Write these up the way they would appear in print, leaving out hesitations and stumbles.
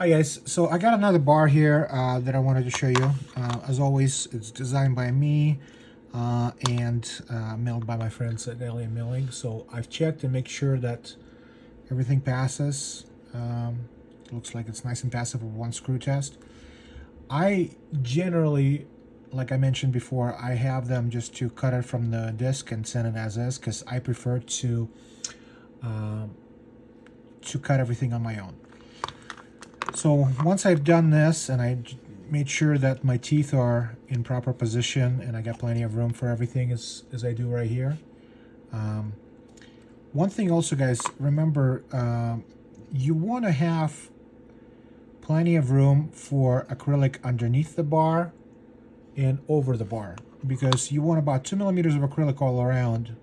Hi guys, so I got another bar here that I wanted to show you. As always, it's designed by me and milled by my friends at Alien Milling. So I've checked to make sure that everything passes. Looks like it's nice and passive with one screw test. I generally, like I mentioned before, I have them just to cut it from the disc and send it as is because I prefer to cut everything on my own. So once I've done this and I made sure that my teeth are in proper position and I got plenty of room for everything as I do right here. One thing also, guys, remember you want to have plenty of room for acrylic underneath the bar and over the bar, because you want about 2 millimeters of acrylic all around.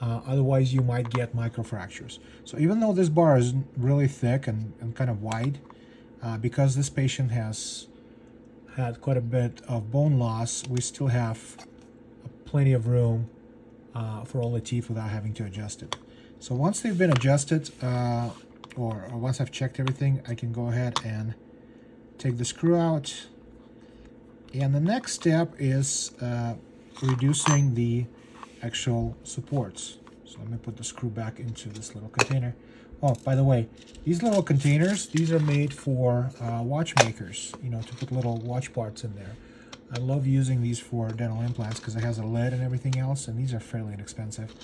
Otherwise you might get microfractures. So even though this bar is really thick and kind of wide, because this patient has had quite a bit of bone loss, we still have plenty of room for all the teeth without having to adjust it. So once they've been adjusted, or once I've checked everything, I can go ahead and take the screw out. And the next step is reducing the actual supports. So let me put the screw back into this little container. Oh, by the way, these little containers, these are made for watchmakers, you know, to put little watch parts in there. I love using these for dental implants because it has a lid and everything else, and these are fairly inexpensive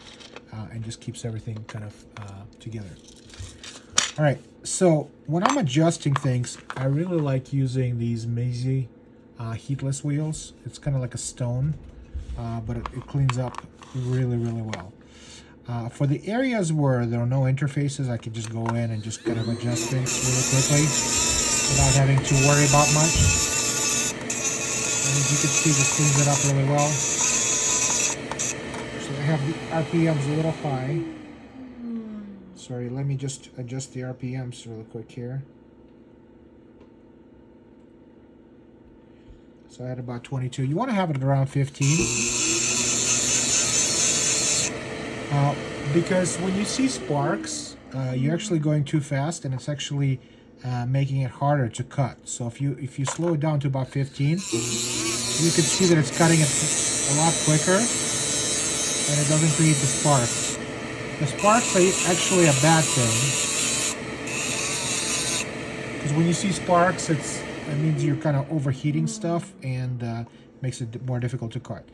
and just keeps everything kind of together. All right, so when I'm adjusting things, I really like using these Mazy heatless wheels. It's kind of like a stone, but it cleans up really, really well. For the areas where there are no interfaces, I can just go in and just kind of adjust things really quickly without having to worry about much. And as you can see, this cleans it up really well. So I have the RPMs a little high. Sorry, let me just adjust the RPMs really quick here. So I had about 22. You want to have it around 15. Because when you see sparks, you're actually going too fast, and it's actually making it harder to cut. So if you slow it down to about 15, you can see that it's cutting it a lot quicker, and it doesn't create the sparks. The sparks are actually a bad thing, because when you see sparks, that means you're kind of overheating stuff and makes it more difficult to cut.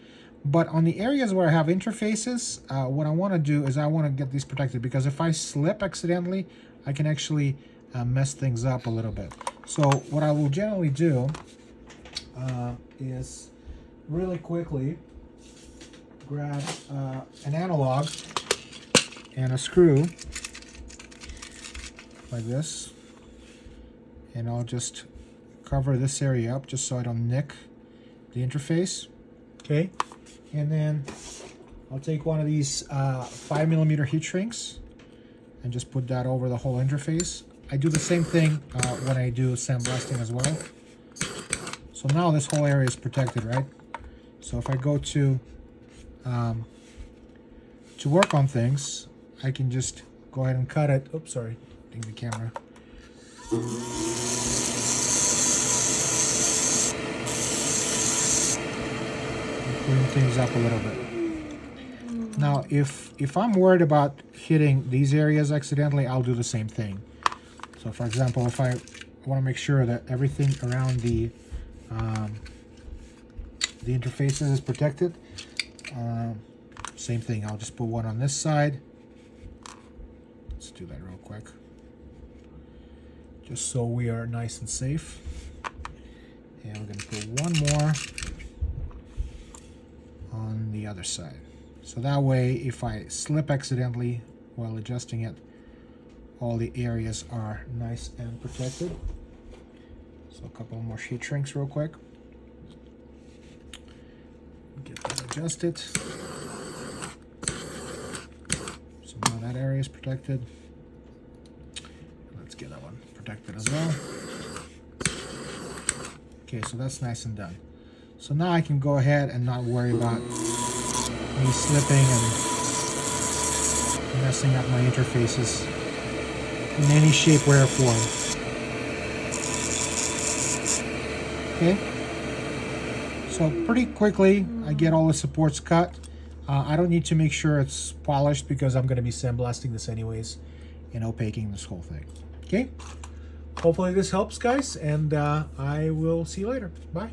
But on the areas where I have interfaces, what I want to do is I want to get these protected, because if I slip accidentally, I can actually mess things up a little bit. So what I will generally do is really quickly grab an analog and a screw like this, and I'll just cover this area up just so I don't nick the interface. Okay. And then I'll take one of these 5mm heat shrinks and just put that over the whole interface. I do the same thing when I do sandblasting as well. So now this whole area is protected, right? So if I go to work on things, I can just go ahead and cut it. Oops, sorry, ding the camera. Clean things up a little bit. Now, if I'm worried about hitting these areas accidentally, I'll do the same thing. So, for example, if I want to make sure that everything around the interfaces is protected, same thing. I'll just put one on this side. Let's do that real quick, just so we are nice and safe. And we're going to put one more on the other side. So that way, if I slip accidentally while adjusting it, all the areas are nice and protected. So a couple more heat shrinks real quick. Get that adjusted. So now that area is protected. Let's get that one protected as well. Okay, so that's nice and done. So now I can go ahead and not worry about me slipping and messing up my interfaces in any shape, way, or form. Okay. So pretty quickly, I get all the supports cut. I don't need to make sure it's polished because I'm going to be sandblasting this anyways and opaquing this whole thing. Okay. Hopefully this helps, guys, and I will see you later. Bye.